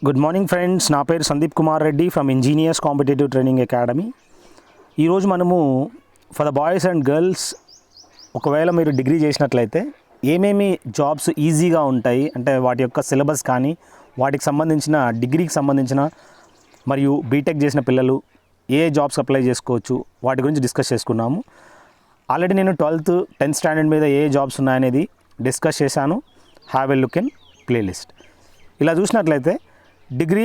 Good morning friends, నా పేరు Sandeep Kumar Reddy from engineers competitive training academy. ఈరోజు మనము for the boys and girls, ఒకవేళ మీరు డిగ్రీ చేసినట్లయితే ఏమేమి జాబ్స్ ఈజీగా ఉంటాయి అంటే వాటి యొక్క సిలబస్ కానీ వాటికి సంబంధించిన డిగ్రీకి సంబంధించిన మరియు బీటెక్ చేసిన పిల్లలు ఏ జాబ్స్ అప్లై చేసుకోవచ్చు వాటి గురించి డిస్కస్ చేసుకున్నాము. ఆల్రెడీ నేను 12th 10th స్టాండర్డ్ మీద ఏ జాబ్స్ ఉన్నాయనేది డిస్కస్ చేశాను. Have a look in playlist. ఇలా చూసినట్లయితే డిగ్రీ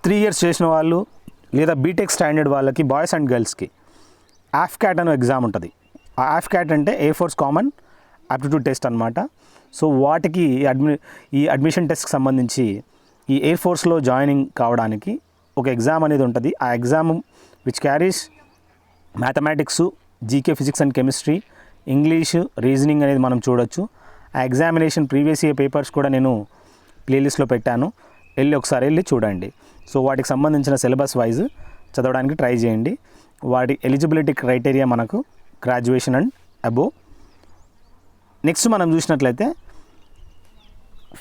3 years చేసిన వాళ్ళు లేదా బీటెక్ స్టాండర్డ్ వాళ్ళకి బాయ్స్ అండ్ గర్ల్స్కి ఆఫ్క్యాట్ అనే ఎగ్జామ్ ఉంటుంది. ఆ ఆఫ్క్యాట్ అంటే air force common aptitude test అనమాట. సో వాటికి ఈ అడ్మిషన్ టెస్ట్కి సంబంధించి ఈ ఎయిర్ ఫోర్స్లో జాయినింగ్ కావడానికి ఒక ఎగ్జామ్ అనేది ఉంటుంది. ఆ exam which carries mathematics, GK, physics and chemistry, English, reasoning అనేది మనం చూడొచ్చు. ఆ ఎగ్జామినేషన్ ప్రీవియస్ ఇయర్ పేపర్స్ కూడా నేను ప్లేలిస్ట్లో పెట్టాను, ఒకసారి వెళ్ళి చూడండి. సో వాటికి సంబంధించిన సిలబస్ వైజ్ చదవడానికి ట్రై చేయండి. వాటి ఎలిజిబిలిటీ క్రైటీరియా మనకు గ్రాడ్యుయేషన్ అండ్ అబోవ్. నెక్స్ట్ మనం చూసినట్లయితే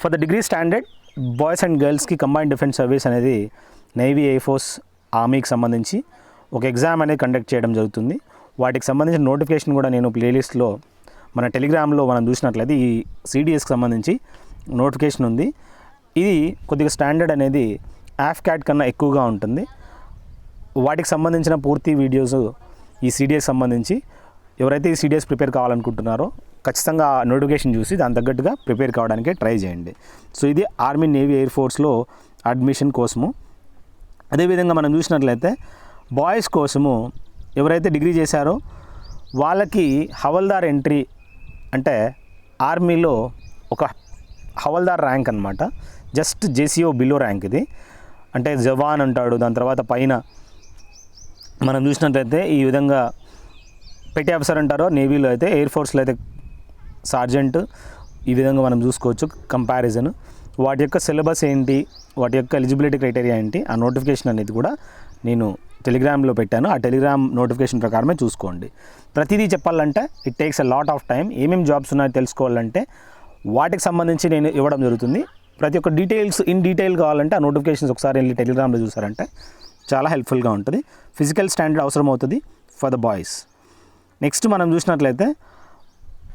for the degree standard boys and గర్ల్స్కి కంబైన్డ్ డిఫెన్స్ సర్వీస్ అనేది నేవీ, ఎయిర్ ఫోర్స్, ఆర్మీకి సంబంధించి ఒక ఎగ్జామ్ అనేది కండక్ట్ చేయడం జరుగుతుంది. వాటికి సంబంధించిన నోటిఫికేషన్ కూడా నేను ప్లేలిస్ట్లో మన టెలిగ్రామ్లో మనం చూసినట్లయితే ఈ సిడిఎస్కి సంబంధించి నోటిఫికేషన్ ఉంది. ఇది కొద్దిగా స్టాండర్డ్ అనేది ఆఫ్క్యాట్ కన్నా ఎక్కువగా ఉంటుంది. వాటికి సంబంధించిన పూర్తి వీడియోస్ ఈ సిడిఎస్ సంబంధించి ఎవరైతే ఈ సిడిఎస్ ప్రిపేర్ కావాలనుకుంటున్నారో ఖచ్చితంగా ఆ నోటిఫికేషన్ చూసి దాని తగ్గట్టుగా ప్రిపేర్ కావడానికి ట్రై చేయండి. సో ఇది ఆర్మీ, నేవీ, ఎయిర్ ఫోర్స్లో అడ్మిషన్ కోసము. అదేవిధంగా మనం చూసినట్లయితే బాయ్స్ కోసము ఎవరైతే డిగ్రీ చేశారో వాళ్ళకి హవల్దార్ ఎంట్రీ అంటే ఆర్మీలో ఒక హవల్దార్ ర్యాంక్ అనమాట. జస్ట్ జేసీఓ బిలో ర్యాంక్ ఇది. అంటే జవాన్ అంటాడు. దాని తర్వాత పైన మనం చూసినట్లయితే ఈ విధంగా పెట్టి ఆఫీసర్ అంటారో, నేవీలో అయితే, ఎయిర్ ఫోర్స్లో అయితే సార్జెంట్. ఈ విధంగా మనం చూసుకోవచ్చు కంపారిజన్. వాటి యొక్క సిలబస్ ఏంటి, వాటి యొక్క ఎలిజిబిలిటీ క్రైటీరియా ఏంటి, ఆ నోటిఫికేషన్ అనేది కూడా నేను టెలిగ్రామ్లో పెట్టాను. ఆ టెలిగ్రామ్ నోటిఫికేషన్ ప్రకారమే చూసుకోండి. ప్రతిదీ చెప్పాలంటే it takes a lot of time. ఏమేమి జాబ్స్ ఉన్నాయో తెలుసుకోవాలంటే వాటికి సంబంధించి నేను ఇవ్వడం జరుగుతుంది. ప్రతి ఒక్క డీటెయిల్స్ ఇన్ డీటెయిల్ కావాలంటే ఆ నోటిఫికేషన్స్ ఒకసారి వెళ్ళి టెలిగ్రామ్లో చూసారంటే చాలా హెల్ప్ఫుల్గా ఉంటుంది. ఫిజికల్ స్టాండర్డ్ అవసరం అవుతుంది ఫర్ ద బాయ్స్. నెక్స్ట్ మనం చూసినట్లయితే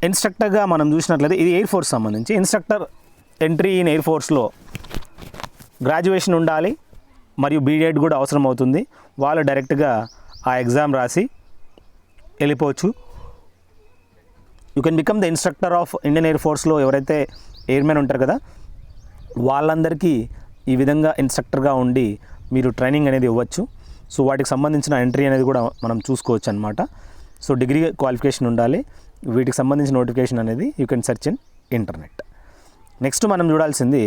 ఇన్స్ట్రక్టర్గా మనం చూసినట్లయితే ఇది ఎయిర్ ఫోర్స్ సంబంధించి ఇన్స్ట్రక్టర్ ఎంట్రీ ఇన్ ఎయిర్ ఫోర్స్లో గ్రాడ్యుయేషన్ ఉండాలి మరియు బీఎడ్ కూడా అవసరం అవుతుంది. వాళ్ళు డైరెక్ట్గా ఆ ఎగ్జామ్ రాసి వెళ్ళిపోవచ్చు. You can become the instructor of Indian air ఫోర్స్లో ఎవరైతే ఎయిర్మెన్ ఉంటారు కదా వాళ్ళందరికీ ఈ విధంగా ఇన్స్ట్రక్టర్గా ఉండి మీరు ట్రైనింగ్ అనేది ఇవ్వచ్చు. సో వాటికి సంబంధించిన ఎంట్రీ అనేది కూడా మనం చూసుకోవచ్చు అనమాట. సో డిగ్రీ క్వాలిఫికేషన్ ఉండాలి. వీటికి సంబంధించిన నోటిఫికేషన్ అనేది you can search in internet. Next మనం చూడాల్సింది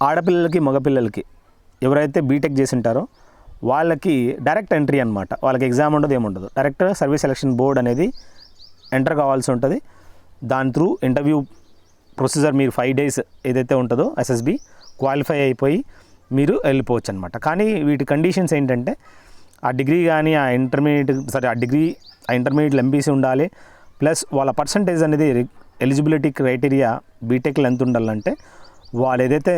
ఆడపిల్లలకి, మగపిల్లలకి ఎవరైతే బీటెక్ చేసి ఉంటారో వాళ్ళకి డైరెక్ట్ ఎంట్రీ అనమాట. వాళ్ళకి ఎగ్జామ్ ఉండదు, ఏముండదు. డైరెక్ట్ సర్వీస్ సెలక్షన్ బోర్డ్ అనేది ఎంటర్ కావాల్సి ఉంటుంది. దాని త్రూ ఇంటర్వ్యూ ప్రొసీజర్ మీరు 5 days ఏదైతే ఉంటుందో ఎస్ఎస్బి క్వాలిఫై అయిపోయి మీరు వెళ్ళిపోవచ్చు అనమాట. కానీ వీటి కండిషన్స్ ఏంటంటే ఆ డిగ్రీ కానీ ఆ ఇంటర్మీడియట్ ఎంపీసీ ఉండాలి. ప్లస్ వాళ్ళ పర్సంటేజ్ అనేది ఎలిజిబిలిటీ క్రైటీరియా బీటెక్లో ఎంత ఉండాలంటే వాళ్ళు ఏదైతే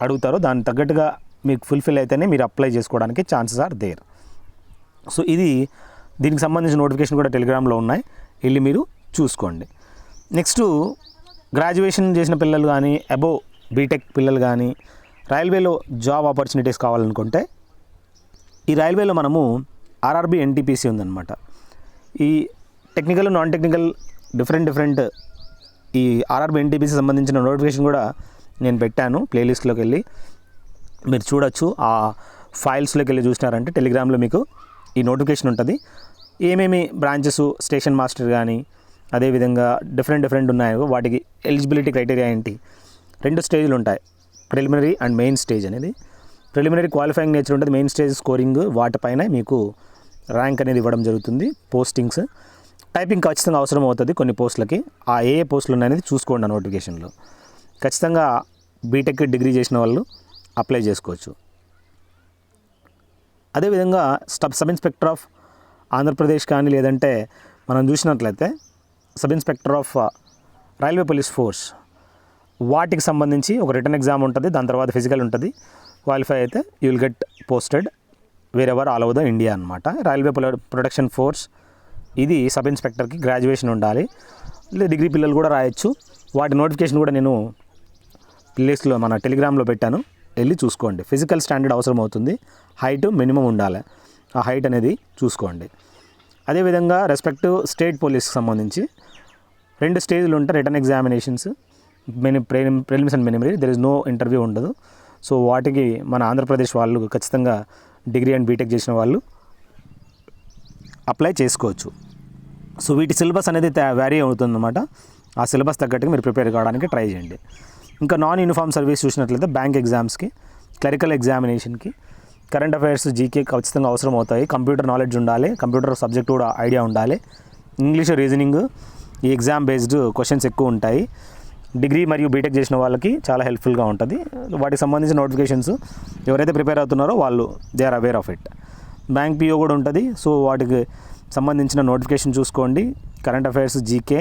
అడుగుతారో దానికి తగ్గట్టుగా మీకు ఫుల్ఫిల్ అయితేనే మీరు అప్లై చేసుకోవడానికి ఛాన్సెస్ ఆర్ దేర్. సో దీనికి సంబంధించిన నోటిఫికేషన్ కూడా టెలిగ్రామ్లో ఉన్నాయి, వెళ్ళి మీరు చూసుకోండి. నెక్స్ట్ గ్రాడ్యుయేషన్ చేసిన పిల్లలు కానీ అబోవ్ బీటెక్ పిల్లలు కానీ రైల్వేలో జాబ్ ఆపర్చునిటీస్ కావాలనుకుంటే ఈ రైల్వేలో మనము ఆర్ఆర్బి ఎన్టీపీసీ ఉందన్నమాట. ఈ టెక్నికల్, నాన్ టెక్నికల్ డిఫరెంట్ ఈ ఆర్ఆర్బి ఎన్టీపీసీ సంబంధించిన నోటిఫికేషన్ కూడా నేను పెట్టాను. ప్లేలిస్ట్లోకి వెళ్ళి మీరు చూడొచ్చు. ఆ ఫైల్స్లోకి వెళ్ళి చూసినారంటే టెలిగ్రామ్లో మీకు ఈ నోటిఫికేషన్ ఉంటుంది. ఏమేమి బ్రాంచెస్, స్టేషన్ మాస్టర్ కానీ అదేవిధంగా డిఫరెంట్ ఉన్నాయో వాటికి ఎలిజిబిలిటీ క్రైటీరియా ఏంటి. 2 స్టేజ్లు ఉంటాయి, ప్రిలిమినరీ అండ్ మెయిన్ స్టేజ్ అనేది. ప్రిలిమినరీ క్వాలిఫైయింగ్ నేచర్ ఉంటుంది, మెయిన్ స్టేజ్ స్కోరింగ్. వాటిపైన మీకు ర్యాంక్ అనేది ఇవ్వడం జరుగుతుంది. పోస్టింగ్స్, టైపింగ్ ఖచ్చితంగా అవసరం అవుతుంది కొన్ని పోస్టులకి. ఆ ఏ పోస్టులు ఉన్నాయనేది చూసుకోండి. ఆ నోటిఫికేషన్లో ఖచ్చితంగా బీటెక్ డిగ్రీ చేసిన వాళ్ళు అప్లై చేసుకోవచ్చు. అదేవిధంగా సబ్ ఇన్స్పెక్టర్ ఆఫ్ ఆంధ్రప్రదేశ్ కానీ లేదంటే మనం చూసినట్లయితే sub inspector of railway police force వాటికి సంబంధించి ఒక రిటర్న్ ఎగ్జామ్ ఉంటుంది, దాని తర్వాత ఫిజికల్ ఉంటుంది. క్వాలిఫై అయితే you will get posted wear ever all over the India అనమాట. రైల్వే ప్రొటెక్షన్ ఫోర్స్ ఇది సబ్ ఇన్స్పెక్టర్కి గ్రాడ్యుయేషన్ ఉండాలి, లేదా డిగ్రీ పిల్లలు కూడా రాయొచ్చు. వాటి నోటిఫికేషన్ కూడా నేను ప్లేస్లో మన టెలిగ్రామ్లో పెట్టాను, వెళ్ళి చూసుకోండి. ఫిజికల్ స్టాండర్డ్ అవసరం అవుతుంది, హైట్ మినిమం ఉండాలి, ఆ హైట్ అనేది చూసుకోండి. అదేవిధంగా రెస్పెక్టివ్ స్టేట్ పోలీస్కి సంబంధించి 2 స్టేజ్లు ఉంటాయి return examinations, prelims and మినిమరీ. There is no interview ఉండదు. సో వాటికి మన ఆంధ్రప్రదేశ్ వాళ్ళు ఖచ్చితంగా డిగ్రీ అండ్ బీటెక్ చేసిన వాళ్ళు అప్లై చేసుకోవచ్చు. సో వీటి సిలబస్ అనేది వ్యారీ అవుతుందన్నమాట. ఆ సిలబస్ తగ్గట్టుగా మీరు ప్రిపేర్ కావడానికి ట్రై చేయండి. ఇంకా నాన్ యూనిఫామ్ సర్వీస్ చూసినట్లయితే బ్యాంక్ ఎగ్జామ్స్కి, క్లరికల్ ఎగ్జామినేషన్కి, కరెంట్ అఫైర్స్, జీకే ఖచ్చితంగా అవసరం అవుతాయి. కంప్యూటర్ నాలెడ్జ్ ఉండాలి, కంప్యూటర్ సబ్జెక్ట్ కూడా ఐడియా ఉండాలి. ఇంగ్లీష్, రీజనింగ్ ఈ ఎగ్జామ్ బేస్డ్ క్వశ్చన్స్ ఎక్కువ ఉంటాయి. డిగ్రీ మరియు బీటెక్ చేసిన వాళ్ళకి చాలా హెల్ప్ఫుల్గా ఉంటుంది. వాటికి సంబంధించిన నోటిఫికేషన్స్ ఎవరైతే ప్రిపేర్ అవుతున్నారో వాళ్ళు they are aware of it. Bank PO కూడా ఉంటుంది. సో వాటికి సంబంధించిన నోటిఫికేషన్ చూసుకోండి. కరెంట్ అఫైర్స్, జీకే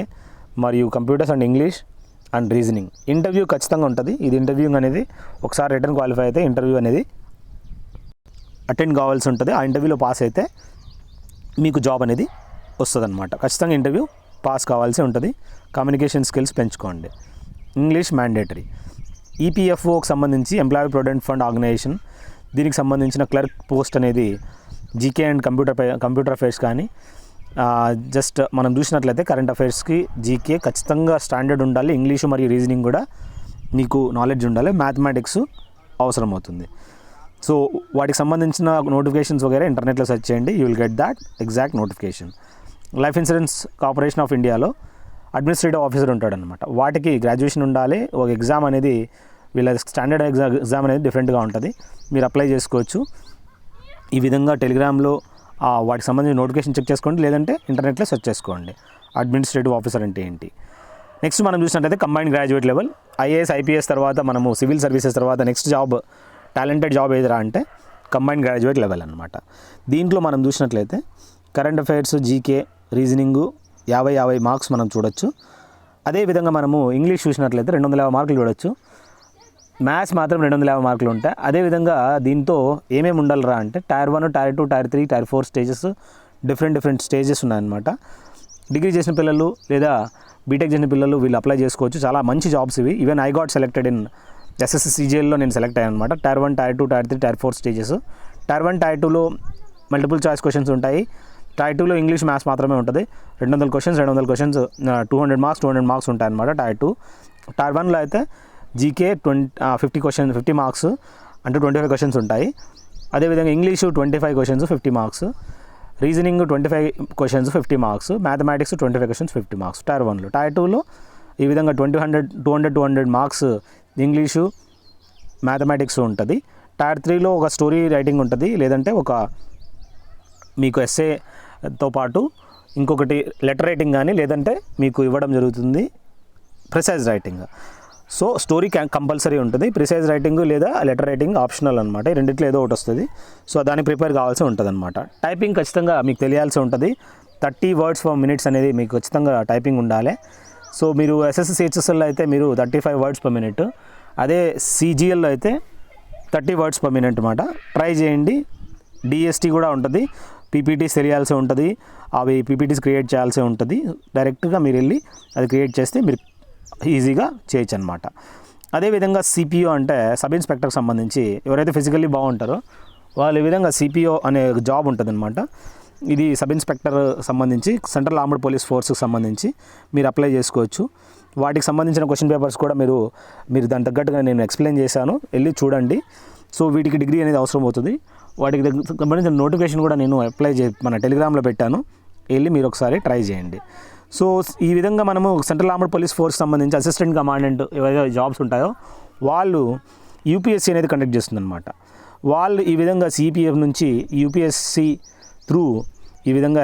మరియు computers and English and reasoning. Interview ఖచ్చితంగా ఉంటుంది. ఇది ఇంటర్వ్యూ అనేది ఒకసారి రిటర్న్ క్వాలిఫై అయితే ఇంటర్వ్యూ అనేది అటెండ్ కావాల్సి ఉంటుంది. ఆ ఇంటర్వ్యూలో పాస్ అయితే మీకు జాబ్ అనేది వస్తుంది అనమాట. ఖచ్చితంగా ఇంటర్వ్యూ పాస్ కావాల్సి ఉంటుంది. కమ్యూనికేషన్ స్కిల్స్ పెంచుకోండి. English mandatory. ఈపీఎఫ్ఓకి సంబంధించి ఎంప్లాయీ ప్రొవిడెంట్ ఫండ్ ఆర్గనైజేషన్, దీనికి సంబంధించిన క్లర్క్ పోస్ట్ అనేది జీకే అండ్ కంప్యూటర్ అఫైర్స్ కానీ, జస్ట్ మనం చూసినట్లయితే కరెంట్ అఫైర్స్కి జీకే ఖచ్చితంగా స్టాండర్డ్ ఉండాలి. ఇంగ్లీషు మరియు రీజనింగ్ కూడా మీకు నాలెడ్జ్ ఉండాలి. మ్యాథమెటిక్స్ అవసరం అవుతుంది. సో వాటికి సంబంధించిన నోటిఫికేషన్స్ వగేరా ఇంటర్నెట్లో సెర్చ్ చేయండి, you will get that exact notification. Life insurance corporation of ఇండియాలో అడ్మినిస్ట్రేటివ్ ఆఫీసర్ ఉంటాడనమాట. వాటికి గ్రాడ్యుయేషన్ ఉండాలి. ఒక ఎగ్జామ్ అనేది వీళ్ళ స్టాండర్డ్ ఎగ్జామ్ అనేది డిఫరెంట్గా ఉంటుంది, మీరు అప్లై చేసుకోవచ్చు. ఈ విధంగా టెలిగ్రామ్లో వాటికి సంబంధించిన నోటిఫికేషన్ చెక్ చేసుకోండి, లేదంటే ఇంటర్నెట్లో సెర్చ్ చేసుకోండి అడ్మినిస్ట్రేటివ్ ఆఫీసర్ అంటే ఏంటి. నెక్స్ట్ మనం చూసినట్లయితే combined graduate level, IAS, IPS తర్వాత మనము సివిల్ సర్వీసెస్ తర్వాత నెక్స్ట్ జాబ్, టాలెంటెడ్ జాబ్ ఏదిరా అంటే కంబైన్డ్ గ్రాడ్యుయేట్ లెవెల్ అనమాట. దీంట్లో మనం చూసినట్లయితే current affairs, GK, reasoning 50 marks మనం చూడొచ్చు. అదేవిధంగా మనము ఇంగ్లీష్ చూసినట్లయితే 250 మార్కులు చూడొచ్చు. మ్యాథ్స్ మాత్రం 250 మార్కులు ఉంటాయి. అదేవిధంగా దీంతో ఏమేమి ఉండాలిరా అంటే tier 1, tier 2, tier 3, tier 4 stages, different stages ఉన్నాయన్నమాట. డిగ్రీ చేసిన పిల్లలు లేదా బీటెక్ చేసిన పిల్లలు వీళ్ళు అప్లై చేసుకోవచ్చు. చాలా మంచి జాబ్స్ ఇవి. Even I got selected in SSC సిజిఎల్లో నేను సెలెక్ట్ అయ్యాను అనమాట. Tier 1, tier 2, tier 3, tier 4 stages. Tier 1, tier 2లో మల్టిపుల్ చాయిస్ క్వశ్చన్స్ ఉంటాయి. టైర్ 2లో ఇంగ్లీష్ మ్యాథ్స్ మాత్రమే ఉంటుంది. 200 క్వశ్చన్స్ 200 మార్క్స్ ఉంటాయన్నమాట టైర్ 2. టైర్ 1లో అయితే జీకే 50 మార్క్స్ అంటే 25 క్వశ్చన్స్ ఉంటాయి. అదేవిధంగా English 25 questions 50 marks, reasoning 25 questions 50 marks, mathematics 25 questions 50 marks tier 1లో. టైర్ 2లో ఈ విధంగా 200 మార్క్స్ ఇంగ్లీషు, మ్యాథమెటిక్స్ ఉంటుంది. టైర్ 3లో ఒక స్టోరీ రైటింగ్ ఉంటుంది, లేదంటే ఒక మీకు ఎస్సేతో పాటు ఇంకొకటి లెటర్ రైటింగ్ కానీ లేదంటే మీకు ఇవ్వడం జరుగుతుంది precise writing. So story compulsory ఉంటుంది, ప్రిసైజ్ రైటింగ్ లేదా లెటర్ రైటింగ్ ఆప్షనల్ అనమాట. ఈ రెండిట్లో ఏదో ఒకటి వస్తుంది. సో దానికి ప్రిపేర్ కావాల్సి ఉంటుంది అనమాట. టైపింగ్ ఖచ్చితంగా మీకు తెలియాల్సి ఉంటుంది. 30 words per minute అనేది మీకు ఖచ్చితంగా టైపింగ్ ఉండాలి. సో మీరు ఎస్ఎస్సి సిహెచ్ఎస్ఎల్లో అయితే మీరు 35 words per minute, అదే సిజిఎల్లో అయితే 30 words per minute అనమాట. ట్రై చేయండి. డిఎస్టీ కూడా ఉంటుంది, పీపీటీస్ తెలియాల్సి ఉంటుంది, అవి పీపీటీస్ క్రియేట్ చేయాల్సి ఉంటుంది. డైరెక్ట్గా మీరు వెళ్ళి అది క్రియేట్ చేస్తే మీరు ఈజీగా చేయొచ్చు అనమాట. అదేవిధంగా సిపిఓ అంటే సబ్ ఇన్స్పెక్టర్కి సంబంధించి ఎవరైతే ఫిజికల్లీ బాగుంటారో వాళ్ళు ఈ విధంగా సిపిఓ అనే జాబ్ ఉంటుంది అనమాట. ఇది సబ్ ఇన్స్పెక్టర్ సంబంధించి సెంట్రల్ ఆర్మ్డ్ పోలీస్ ఫోర్స్కి సంబంధించి మీరు అప్లై చేసుకోవచ్చు. వాటికి సంబంధించిన క్వశ్చన్ పేపర్స్ కూడా మీరు దాని తగ్గట్టుగా నేను ఎక్స్ప్లెయిన్ చేశాను, వెళ్ళి చూడండి. సో వీటికి డిగ్రీ అనేది అవసరం అవుతుంది. వాటికి సంబంధించిన నోటిఫికేషన్ కూడా నేను మన టెలిగ్రామ్లో పెట్టాను, వెళ్ళి మీరు ఒకసారి ట్రై చేయండి. సో ఈ విధంగా మనము సెంట్రల్ ఆర్మ్డ్ పోలీస్ ఫోర్స్ సంబంధించి అసిస్టెంట్ కమాండెంట్ ఏవైతే జాబ్స్ ఉంటాయో వాళ్ళు యూపీఎస్సీ అనేది కండక్ట్ చేస్తుందన్నమాట. వాళ్ళు ఈ విధంగా సిపిఎఫ్ నుంచి యూపీఎస్సీ త్రూ ఈ విధంగా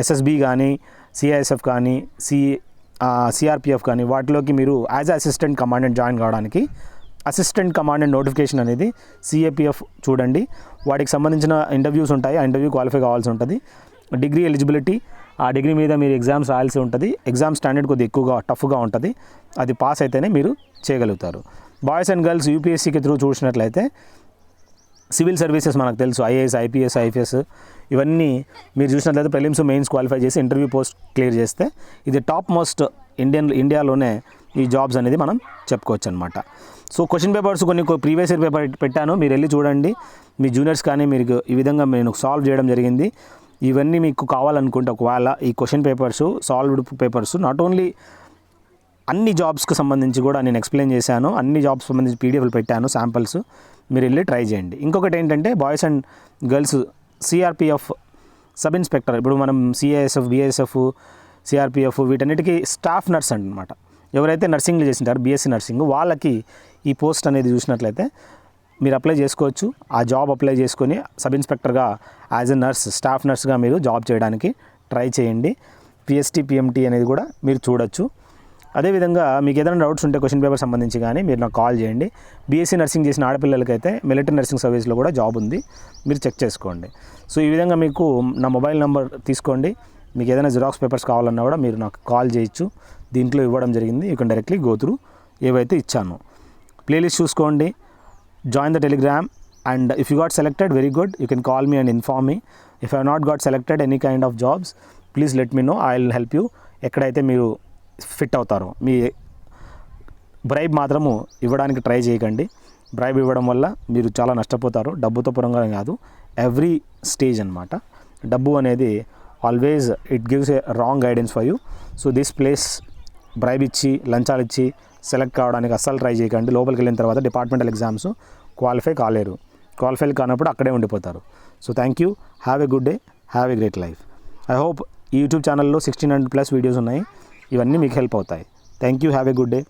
ఎస్ఎస్బి కానీ సిఐఎస్ఎఫ్ కానీ సిఆర్పిఎఫ్ కానీ వాటిలోకి మీరు యాజ్ అసిస్టెంట్ కమాండెంట్ జాయిన్ కావడానికి అసిస్టెంట్ కమాండెంట్ నోటిఫికేషన్ అనేది సిఏపిఎఫ్ చూడండి. వాటికి సంబంధించిన ఇంటర్వ్యూస్ ఉంటాయి, ఆ ఇంటర్వ్యూ క్వాలిఫై కావాల్సి ఉంటుంది. డిగ్రీ ఎలిజిబిలిటీ, ఆ డిగ్రీ మీద మీరు ఎగ్జామ్స్ రాయాల్సి ఉంటుంది. ఎగ్జామ్ స్టాండర్డ్ కొద్దిగా ఎక్కువగా టఫ్గా ఉంటుంది. అది పాస్ అయితేనే మీరు చేయగలుగుతారు. బాయ్స్ అండ్ గర్ల్స్ యూపీఎస్సీకి త్రూ చూసినట్లయితే సివిల్ సర్వీసెస్ మనకు తెలుసు, ఐఏఎస్, ఐపీఎస్, ఐపీఎస్ ఇవన్నీ మీరు చూసినట్లయితే ప్రిలిమ్స్, మెయిన్స్ క్వాలిఫై చేసి ఇంటర్వ్యూ పోస్ట్ క్లియర్ చేస్తే ఇది టాప్ మోస్ట్ ఇండియాలోనే ఈ జాబ్స్ అనేది మనం చెప్పుకోవచ్చు అనమాట. సో క్వశ్చన్ పేపర్స్ కొన్ని ప్రీవియస్ ఇయర్ పేపర్ పెట్టాను, మీరు వెళ్ళి చూడండి. మీ జూనియర్స్ కానీ మీరు ఈ విధంగా నేను సాల్వ్ చేయడం జరిగింది. ఇవన్నీ మీకు కావాలనుకుంటే ఒకవేళ ఈ question papers, solved papers not only అన్ని జాబ్స్కి సంబంధించి కూడా నేను ఎక్స్ప్లెయిన్ చేశాను. అన్ని జాబ్స్ సంబంధించి పీడిఎఫ్లు పెట్టాను, శాంపిల్స్. మీరు వెళ్ళి ట్రై చేయండి. ఇంకొకటి ఏంటంటే boys and girls CRPF sub inspector, ఇప్పుడు మనం సిఐఎస్ఎఫ్, బిఎస్ఎఫ్, సిఆర్పిఎఫ్ వీటన్నిటికీ స్టాఫ్ నర్స్ అనమాట. ఎవరైతే నర్సింగ్లు చేసింటారో బీఎస్సీ నర్సింగ్ వాళ్ళకి ఈ పోస్ట్ అనేది చూసినట్లయితే మీరు అప్లై చేసుకోవచ్చు. ఆ జాబ్ అప్లై చేసుకొని సబ్ ఇన్స్పెక్టర్గా యాజ్ ఎ నర్స్, స్టాఫ్ నర్స్గా మీరు జాబ్ చేయడానికి ట్రై చేయండి. పిఎస్టీ, పిఎంటీ అనేది కూడా మీరు చూడొచ్చు. అదేవిధంగా మీకు ఏదైనా డౌట్స్ ఉంటే క్వశ్చన్ పేపర్ సంబంధించి కానీ మీరు నాకు కాల్ చేయండి. బీఎస్సీ నర్సింగ్ చేసిన ఆడపిల్లలకైతే మిలిటరీ నర్సింగ్ సర్వీస్లో కూడా జాబ్ ఉంది, మీరు చెక్ చేసుకోండి. సో ఈ విధంగా మీకు నా మొబైల్ నెంబర్ తీసుకోండి. మీకు ఏదైనా జిరాక్స్ పేపర్స్ కావాలన్నా కూడా మీరు నాకు కాల్ చేయొచ్చు. దీంట్లో ఇవ్వడం జరిగింది. You can directly go through ఏవైతే ఇచ్చాను. ప్లేలిస్ట్ చూసుకోండి, join the Telegram, and if you got selected very good, you can call me and inform me. If I not got selected any kind of jobs, please let me know, I will help you. ఎక్కడైతే మీరు fit అవుతారో. మీ bribe మాత్రము ఇవ్వడానికి try చేయకండి. Bribe ఇవ్వడం వల్ల మీరు చాలా నష్టపోతారు. డబ్బుతో పరంగా కాదు, ఎవ్రీ స్టేజ్ అనమాట. డబ్బు అనేది always it gives a wrong guidance for you. So this place bribe ఇచ్చి, లంచాలు ఇచ్చి సెలెక్ట్ కావడానికి అస్సలు ట్రై చేయకండి. లోపలికి వెళ్ళిన తర్వాత డిపార్ట్మెంటల్ ఎగ్జామ్స్ క్వాలిఫై కాలేరు. క్వాలిఫై కానప్పుడు అక్కడే ఉండిపోతారు. So thank you, have a good day, have a great life. I hope ఈ యూట్యూబ్ ఛానల్లో 1600+ వీడియోస్ ఉన్నాయి. ఇవన్నీ మీకు హెల్ప్ అవుతాయి. Thank you, have a good day.